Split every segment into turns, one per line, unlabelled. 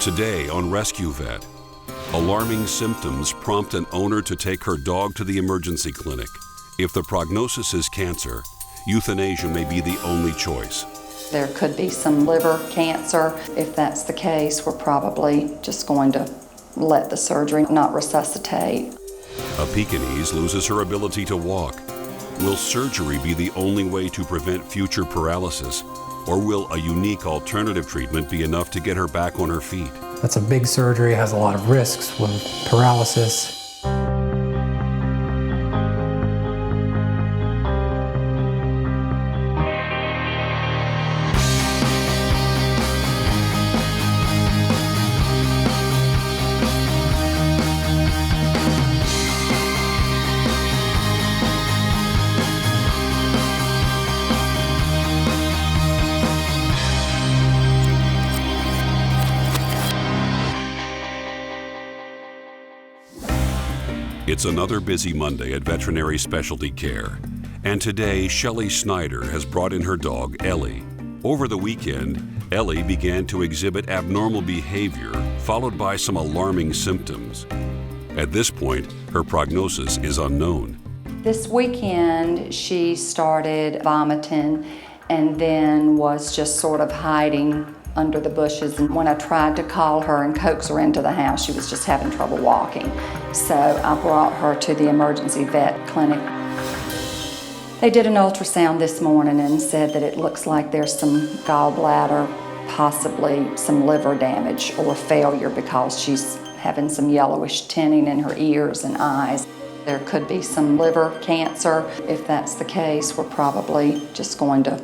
Today on Rescue Vet, alarming symptoms prompt an owner to take her dog to the emergency clinic. If the prognosis is cancer, euthanasia may be the only choice.
There could be some liver cancer. If that's the case, we're probably just going to let the surgery, not resuscitate.
A Pekingese loses her ability to walk. Will surgery be the only way to prevent future paralysis? Or will a unique alternative treatment be enough to get her back on her feet?
That's a big surgery, has a lot of risks with paralysis.
It's another busy Monday at Veterinary Specialty Care. And today, Shelley Snyder has brought in her dog, Ellie. Over the weekend, Ellie began to exhibit abnormal behavior, followed by some alarming symptoms. At this point, her prognosis is unknown.
This weekend, she started vomiting and then was just sort of hiding under the bushes. And when I tried to call her and coax her into the house, she was just having trouble walking. So I brought her to the emergency vet clinic. They did an ultrasound this morning and said that it looks like there's some gallbladder, possibly some liver damage or failure because she's having some yellowish tinting in her ears and eyes. There could be some liver cancer. If that's the case, we're probably just going to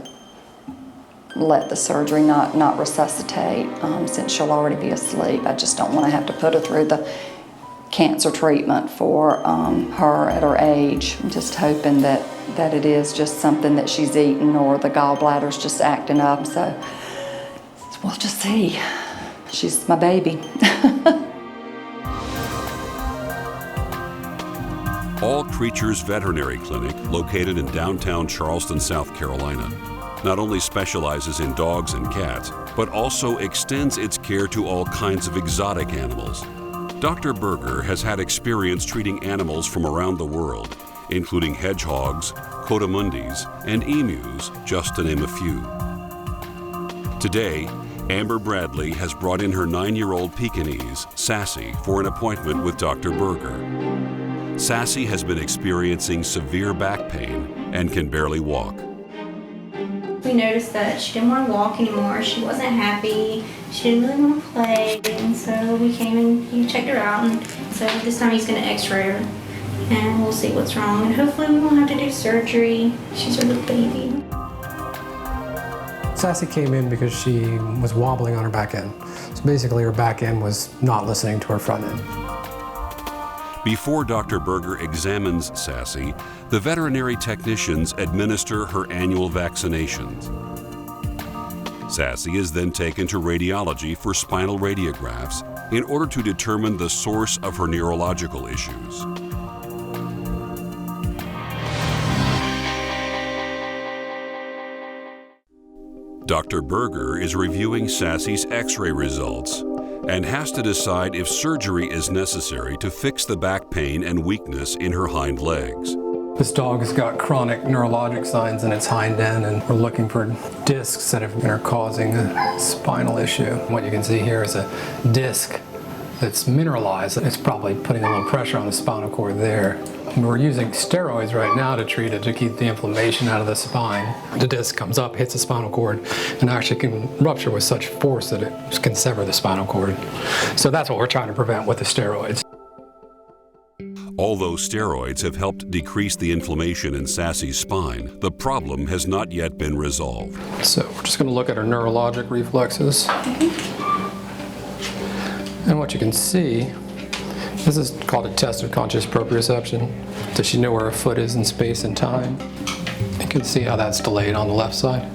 let the surgery, not resuscitate, since she'll already be asleep. I just don't want to have to put her through the cancer treatment for her at her age. I'm just hoping that it is just something that she's eaten or the gallbladder's just acting up. So we'll just see. She's my baby.
All Creatures Veterinary Clinic, located in downtown Charleston, South Carolina, not only specializes in dogs and cats, but also extends its care to all kinds of exotic animals. Dr. Berger has had experience treating animals from around the world, including hedgehogs, coatimundis, and emus, just to name a few. Today, Amber Bradley has brought in her 9-year-old Pekingese, Sassy, for an appointment with Dr. Berger. Sassy has been experiencing severe back pain and can barely walk.
We noticed that she didn't want to walk anymore. She wasn't happy. She didn't really want to play. And so we came and he checked her out. And so this time he's going to x-ray her. And we'll see what's wrong. And hopefully we won't have to do surgery. She's a little baby.
Sassy came in because she was wobbling on her back end. So basically her back end was not listening to her front end.
Before Dr. Berger examines Sassy, the veterinary technicians administer her annual vaccinations. Sassy is then taken to radiology for spinal radiographs in order to determine the source of her neurological issues. Dr. Berger is reviewing Sassy's X-ray results and has to decide if surgery is necessary to fix the back pain and weakness in her hind legs.
This dog has got chronic neurologic signs in its hind end, and we're looking for discs that are causing a spinal issue. What you can see here is a disc that's mineralized. It's probably putting a little pressure on the spinal cord there. We're using steroids right now to treat it, to keep the inflammation out of the spine. The disc comes up, hits the spinal cord, and actually can rupture with such force that it can sever the spinal cord. So that's what we're trying to prevent with the steroids.
Although steroids have helped decrease the inflammation in Sassy's spine, the problem has not yet been resolved.
So we're just going to look at her neurologic reflexes. And what you can see, this is called a test of conscious proprioception. Does she know where her foot is in space and time? You can see how that's delayed on the left side.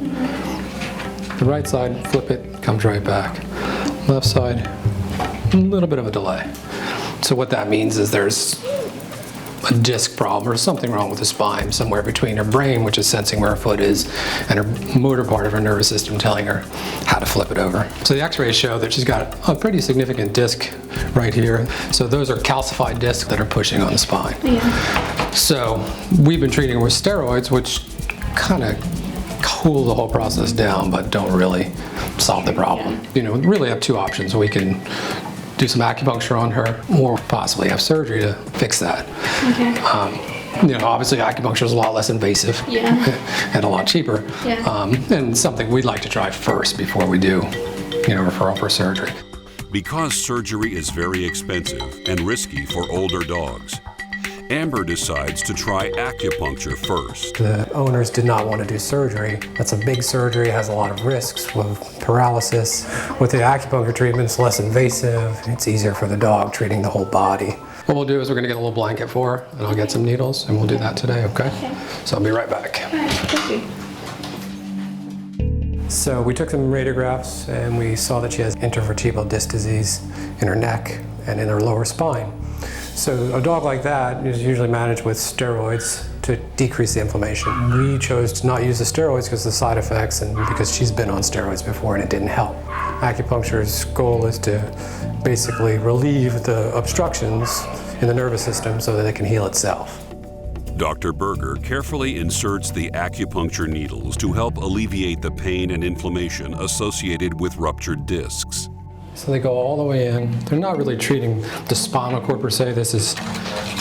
The right side, flip it, comes right back. Left side, a little bit of a delay. So what that means is there's a disc problem or something wrong with the spine, somewhere between her brain, which is sensing where her foot is, and her motor part of her nervous system telling her how to flip it over. So the x-rays show that she's got a pretty significant disc right here. So those are calcified discs that are pushing on the spine.
Yeah.
So we've been treating her with steroids, which kind of cool the whole process down, but don't really solve the problem. You know, we really have two options. We can do some acupuncture on her, or possibly have surgery to fix that.
Okay.
You know, obviously acupuncture is a lot less invasive and a lot cheaper.
Yeah.
And something we'd like to try first before we do, you know, referral for surgery.
Because surgery is very expensive and risky for older dogs, Amber decides to try acupuncture first.
The owners did not want to do surgery. That's a big surgery, has a lot of risks with paralysis. With the acupuncture treatment, it's less invasive. It's easier for the dog, treating the whole body. What we'll do is we're going to get a little blanket for her, and I'll get some needles, and we'll do that today, okay? So I'll be right back.
All right, thank you.
So we took some radiographs, and we saw that she has intervertebral disc disease in her neck and in her lower spine. So a dog like that is usually managed with steroids to decrease the inflammation. We chose to not use the steroids because of the side effects and because she's been on steroids before and it didn't help. Acupuncture's goal is to basically relieve the obstructions in the nervous system so that it can heal itself.
Dr. Berger carefully inserts the acupuncture needles to help alleviate the pain and inflammation associated with ruptured discs.
So they go all the way in. They're not really treating the spinal cord per se. This is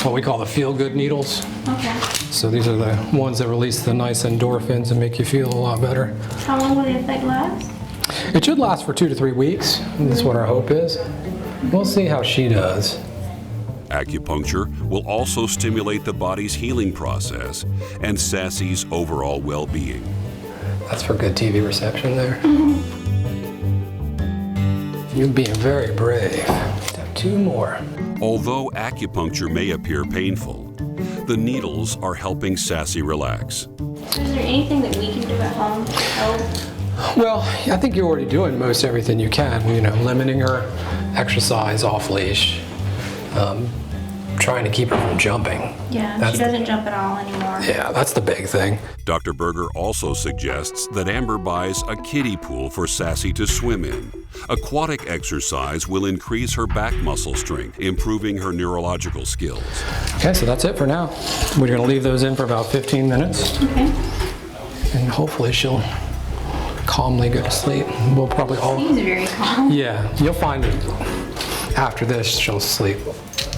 what we call the feel-good needles.
Okay.
So these are the ones that release the nice endorphins and make you feel a lot better.
How long will the effect last?
It should last for 2 to 3 weeks. That's what our hope is. We'll see how she does.
Acupuncture will also stimulate the body's healing process and Sassy's overall well-being.
That's for good TV reception there. You're being very brave. 2 more.
Although acupuncture may appear painful, the needles are helping Sassy relax.
Is there anything that we can do at home to help?
Well, I think you're already doing most everything you can. You know, limiting her exercise off leash, trying to keep her from jumping.
Yeah, she doesn't jump at all anymore.
Yeah, that's the big thing.
Dr. Berger also suggests that Amber buys a kiddie pool for Sassy to swim in. Aquatic exercise will increase her back muscle strength, improving her neurological skills.
Okay, so that's it for now. We're going to leave those in for about 15 minutes.
Okay.
And hopefully she'll calmly go to sleep. We'll probably all...
Seems very calm.
Yeah, you'll find that after this she'll sleep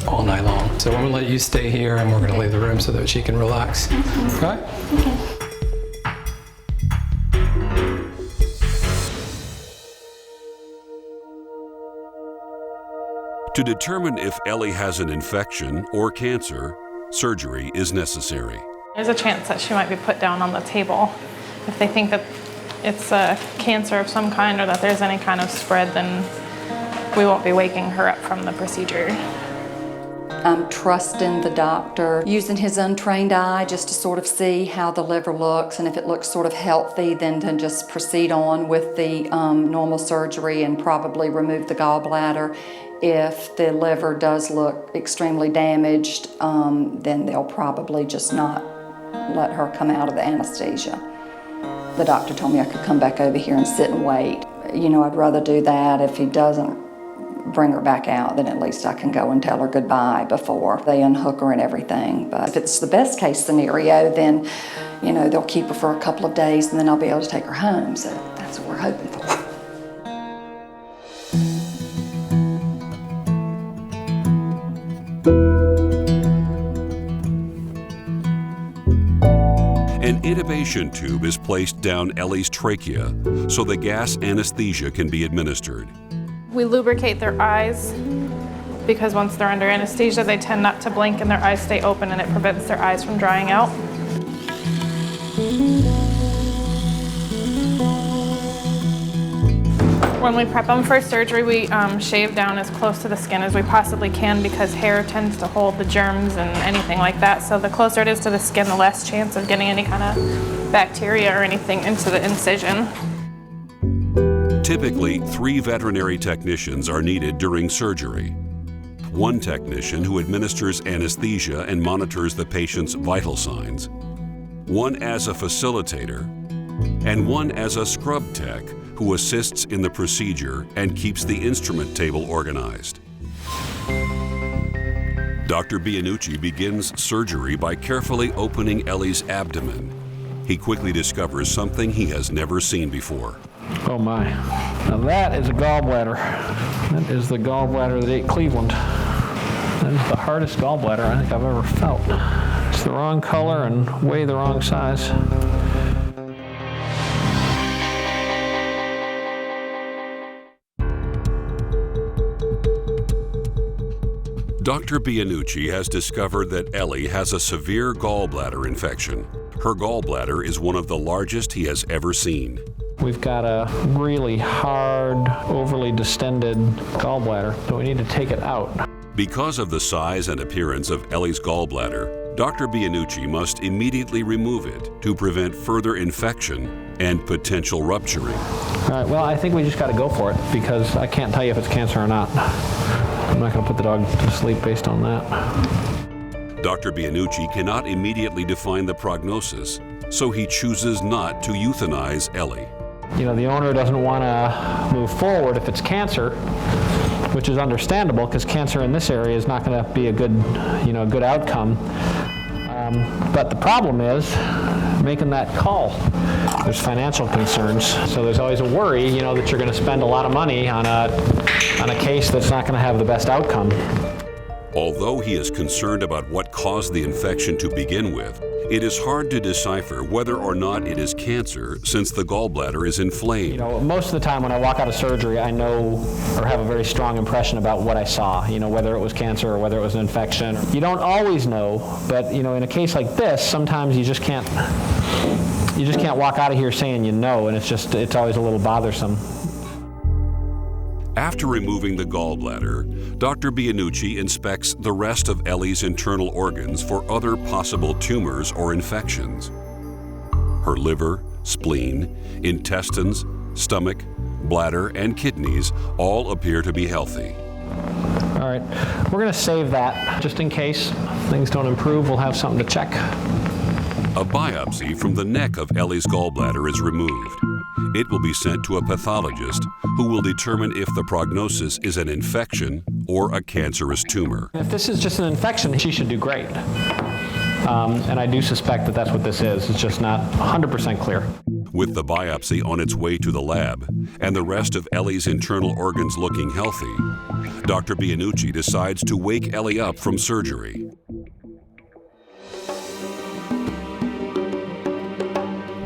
all night long. So we're going to let you stay here and we're going to leave the room so that she can relax. Okay?
Okay.
To determine if Ellie has an infection or cancer, surgery is necessary.
There's a chance that she might be put down on the table. If they think that it's a cancer of some kind or that there's any kind of spread, then we won't be waking her up from the procedure.
I'm trusting the doctor, using his untrained eye just to sort of see how the liver looks, and if it looks sort of healthy, then to just proceed on with the normal surgery and probably remove the gallbladder. If the liver does look extremely damaged, then they'll probably just not let her come out of the anesthesia. The doctor told me I could come back over here and sit and wait. You know, I'd rather do that. If he doesn't bring her back out, then at least I can go and tell her goodbye before they unhook her and everything. But if it's the best case scenario, then, you know, they'll keep her for a couple of days and then I'll be able to take her home. So that's what we're hoping for.
An intubation tube is placed down Ellie's trachea so the gas anesthesia can be administered.
We lubricate their eyes because once they're under anesthesia, they tend not to blink and their eyes stay open and it prevents their eyes from drying out. When we prep them for surgery, we shave down as close to the skin as we possibly can because hair tends to hold the germs and anything like that. So the closer it is to the skin, the less chance of getting any kind of bacteria or anything into the incision.
Typically, 3 veterinary technicians are needed during surgery. one technician who administers anesthesia and monitors the patient's vital signs, one as a facilitator, and one as a scrub tech who assists in the procedure and keeps the instrument table organized. Dr. Bianucci begins surgery by carefully opening Ellie's abdomen. He quickly discovers something he has never seen before.
Oh my. Now that is a gallbladder. That is the gallbladder that ate Cleveland. That is the hardest gallbladder I think I've ever felt. It's the wrong color and way the wrong size.
Dr. Bianucci has discovered that Ellie has a severe gallbladder infection. Her gallbladder is one of the largest he has ever seen.
We've got a really hard, overly distended gallbladder, so we need to take it out.
Because of the size and appearance of Ellie's gallbladder, Dr. Bianucci must immediately remove it to prevent further infection and potential rupturing.
All right, well, I think we just got to go for it because I can't tell you if it's cancer or not. I'm not going to put the dog to sleep based on that.
Dr. Bianucci cannot immediately define the prognosis, so he chooses not to euthanize Ellie.
You know, the owner doesn't want to move forward if it's cancer, which is understandable because cancer in this area is not going to be a good, good outcome. But the problem is making that call. There's financial concerns, so there's always a worry, that you're going to spend a lot of money on a case that's not going to have the best outcome.
Although he is concerned about what caused the infection to begin with, it is hard to decipher whether or not it is cancer since the gallbladder is inflamed.
Most of the time when I walk out of surgery, I know or have a very strong impression about what I saw, whether it was cancer or whether it was an infection. You don't always know, but in a case like this, sometimes you just can't walk out of here saying and it's always a little bothersome.
After removing the gallbladder, Dr. Bianucci inspects the rest of Ellie's internal organs for other possible tumors or infections. Her liver, spleen, intestines, stomach, bladder, and kidneys all appear to be healthy.
All right, we're going to save that just in case things don't improve. We'll have something to check.
A biopsy from the neck of Ellie's gallbladder is removed. It will be sent to a pathologist who will determine if the prognosis is an infection or a cancerous tumor.
If this is just an infection, she should do great. And I do suspect that that's what this is. It's just not 100% clear.
With the biopsy on its way to the lab and the rest of Ellie's internal organs looking healthy, Dr. Bianucci decides to wake Ellie up from surgery.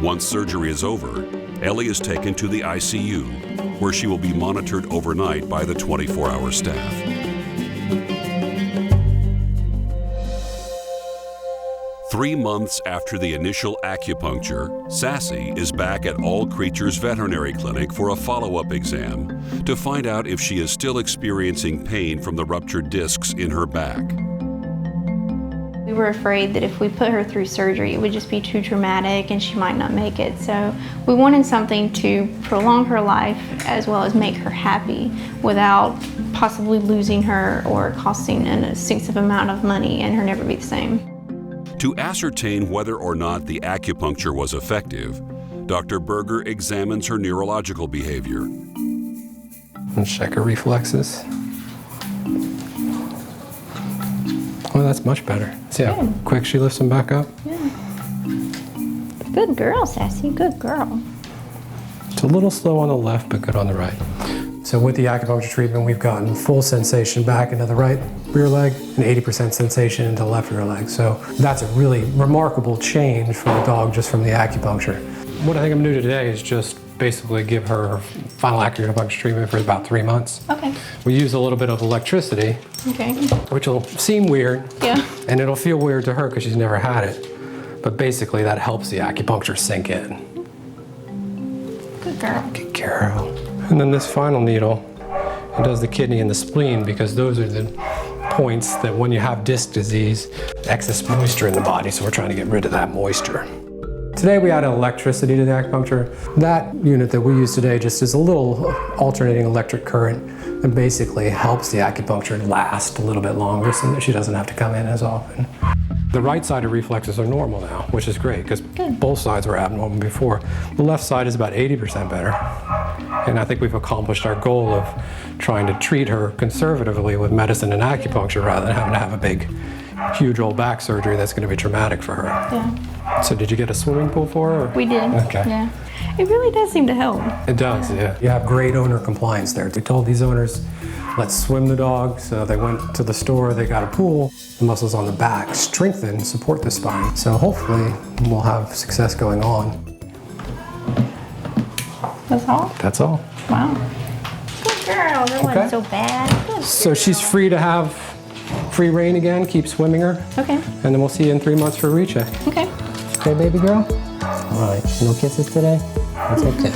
Once surgery is over, Ellie is taken to the ICU, where she will be monitored overnight by the 24-hour staff. Three months after the initial acupuncture, Sassy is back at All Creatures Veterinary Clinic for a follow-up exam to find out if she is still experiencing pain from the ruptured discs in her back.
We were afraid that if we put her through surgery, it would just be too traumatic and she might not make it. So we wanted something to prolong her life as well as make her happy without possibly losing her or costing an excessive amount of money and her never be the same.
To ascertain whether or not the acupuncture was effective, Dr. Berger examines her neurological behavior.
Let's check her reflexes. Oh, that's much better. See how quick she lifts them back up?
Yeah. Good girl, Sassy, good girl.
It's a little slow on the left, but good on the right. So with the acupuncture treatment, we've gotten full sensation back into the right rear leg and 80% sensation into the left rear leg. So that's a really remarkable change for the dog just from the acupuncture. What I think I'm gonna do today is just basically give her final acupuncture treatment for about 3 months.
Okay.
We use a little bit of electricity,
Okay.
which will seem weird,
Yeah.
and it'll feel weird to her because she's never had it. But basically that helps the acupuncture sink in.
Good girl.
Good girl. And then this final needle, it does the kidney and the spleen because those are the points that when you have disc disease, excess moisture in the body, so we're trying to get rid of that moisture. Today we added electricity to the acupuncture. That unit that we use today just is a little alternating electric current and basically helps the acupuncture last a little bit longer so that she doesn't have to come in as often. The right-sided reflexes are normal now, which is great because both sides were abnormal before. The left side is about 80% better. And I think we've accomplished our goal of trying to treat her conservatively with medicine and acupuncture rather than having to have a big, huge old back surgery that's going to be traumatic for her.
Yeah.
So did you get a swimming pool for her?
We did.
Okay.
Yeah. It really does seem to help.
It does, yeah. You have great owner compliance there. We told these owners, let's swim the dog. So they went to the store, they got a pool. The muscles on the back strengthen, support the spine. So hopefully we'll have success going on.
That's all?
That's all.
Wow. Good girl. That
Okay.
wasn't so bad. Good
So she's free to have free reign again, keep swimming her.
Okay.
And then we'll see you in 3 months for a recheck.
Okay.
Okay, baby girl? All right, no kisses today? That's okay.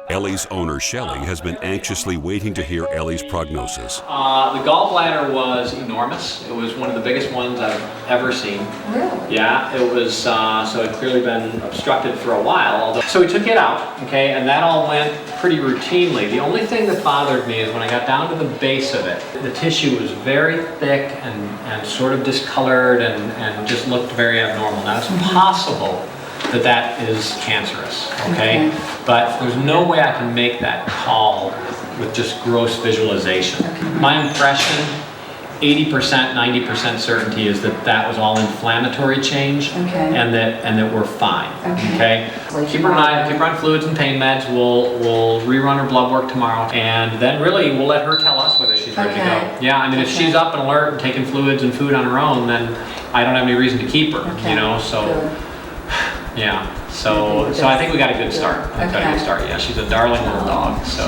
Ellie's owner, Shelley, has been anxiously waiting to hear Ellie's prognosis.
The gallbladder was enormous. It was one of the biggest ones I've ever seen.
Really?
Yeah, it was, so it clearly been obstructed for a while. So we took it out, okay, and that all went pretty routinely. The only thing that bothered me is when I got down to the base of it, the tissue was very thick and sort of discolored and just looked very abnormal. Now it's possible that that is cancerous, okay? But there's no way I can make that call with just gross visualization. My impression, 80%, 90% certainty is that that was all inflammatory change and that we're fine, okay? Keep her on fluids and pain meds. We'll rerun her blood work tomorrow, and then really we'll let her tell us whether she's ready to go. Yeah, I mean, if she's up and alert and taking fluids and food on her own, then I don't have any reason to keep her, you know, so. Yeah, so I think we got a good start. I got a good start. Yeah, she's a darling little dog. So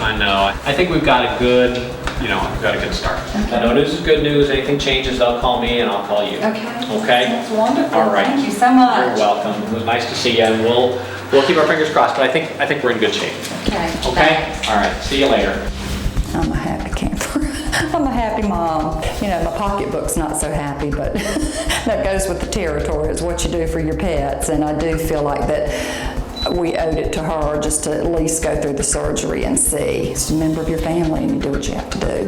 I know. I think we've got a good, we've got a good start. I know this is good news. Anything changes, they'll call me and I'll call you. Okay.
That's wonderful.
All right.
Thank you so much.
You're welcome. It was nice to see you, and we'll keep our fingers crossed. But I think we're in good shape.
Okay.
Okay. All right. See you later.
I'm a happy camper. I'm a happy mom. My pocketbook's not so happy, but that goes with the territory. It's what you do for your pets, and I do feel like that we owed it to her just to at least go through the surgery and see. It's a member of your family, and you do what you have to
do.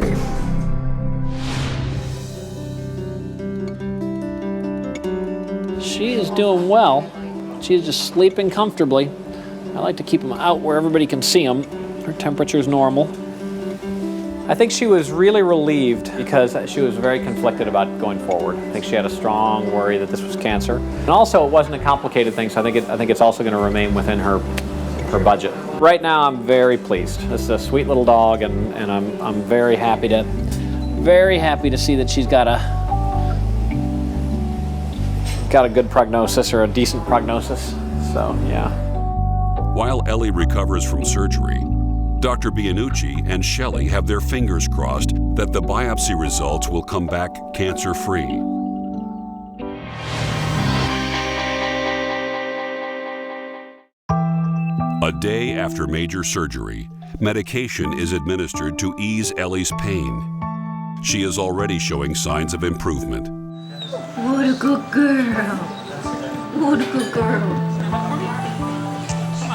She is doing well. She's just sleeping comfortably. I like to keep them out where everybody can see them. Her temperature's normal. I think she was really relieved because she was very conflicted about going forward. I think she had a strong worry that this was cancer. And also, it wasn't a complicated thing, so I think it's also going to remain within her budget. Right now, I'm very pleased. This is a sweet little dog, and I'm very happy to see that she's got a good prognosis, or a decent prognosis. So, yeah.
While Ellie recovers from surgery, Dr. Bianucci and Shelley have their fingers crossed that the biopsy results will come back cancer-free. A day after major surgery, medication is administered to ease Ellie's pain. She is already showing signs of improvement.
What a good girl. What a good girl.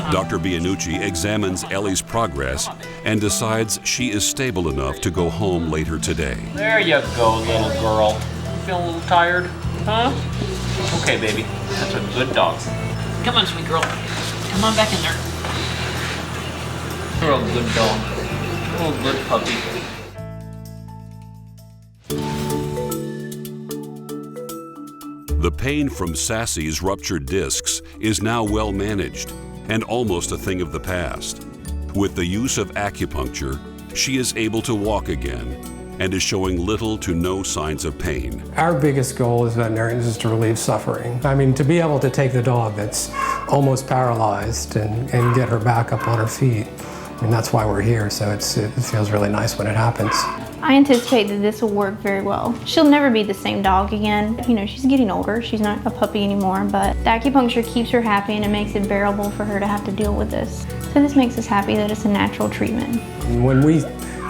Dr. Bianucci examines Ellie's progress and decides she is stable enough to go home later today.
There you go, little girl. Feeling a little tired? Huh? Okay, baby. That's a good dog. Come on, sweet girl. Come on back in there. You're a good dog. Oh, good puppy.
The pain from Sassy's ruptured discs is now well managed and almost a thing of the past. With the use of acupuncture, she is able to walk again and is showing little to no signs of pain.
Our biggest goal as veterinarians is to relieve suffering. I mean, to be able to take the dog that's almost paralyzed and get her back up on her feet. I mean, that's why we're here, so it feels really nice when it happens.
I anticipate that this will work very well. She'll never be the same dog again. She's getting older. She's not a puppy anymore, but the acupuncture keeps her happy and it makes it bearable for her to have to deal with this. So this makes us happy that it's a natural treatment.
When we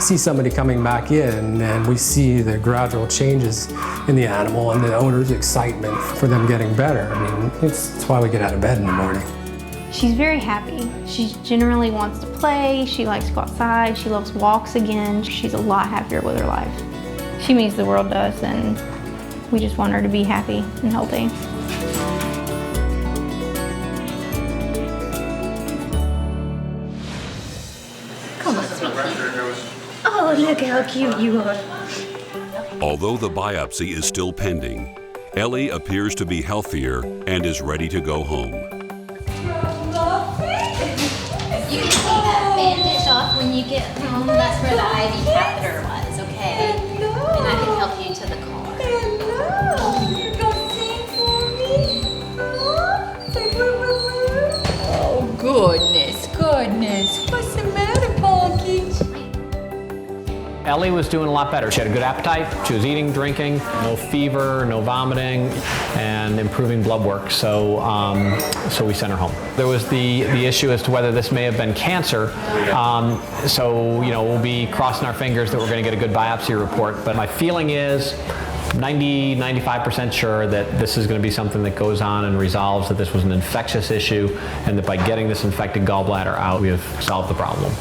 see somebody coming back in and we see the gradual changes in the animal and the owner's excitement for them getting better. I mean, it's why we get out of bed in the morning.
She's very happy. She generally wants to play, she likes to go outside, she loves walks again. She's a lot happier with her life. She means the world to us, and we just want her to be happy and healthy.
Come on, sweetie. Oh, look how cute you are.
Although the biopsy is still pending, Ellie appears to be healthier and is ready to go home.
You can take that bandage off when you get home. That's where the IV catheter was, okay? And I can help you to the car.
Hello. You're gonna sing for me? Huh? Say woo woo woo. Oh, goodness. What's the matter, Punky?
Ellie was doing a lot better. She had a good appetite, she was eating, drinking, no fever, no vomiting, and improving blood work, so we sent her home. There was the issue as to whether this may have been cancer, so we'll be crossing our fingers that we're going to get a good biopsy report, but my feeling is 95% sure that this is going to be something that goes on and resolves, that this was an infectious issue, and that by getting this infected gallbladder out, we have solved the problem.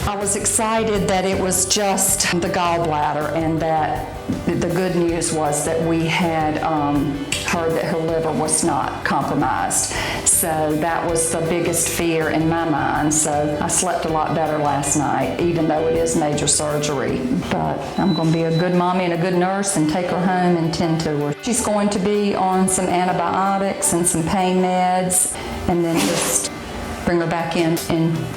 I was excited that it was just the gallbladder, and that the good news was that we had heard that her liver was not compromised. So that was the biggest fear in my mind. So I slept a lot better last night, even though it is major surgery. But I'm going to be a good mommy and a good nurse and take her home and tend to her. She's going to be on some antibiotics and some pain meds, and then just bring her back in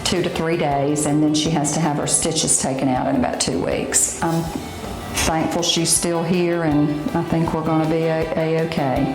2 to 3 days, and then she has to have her stitches taken out in about 2 weeks. I'm thankful she's still here, and I think we're going to be a-okay.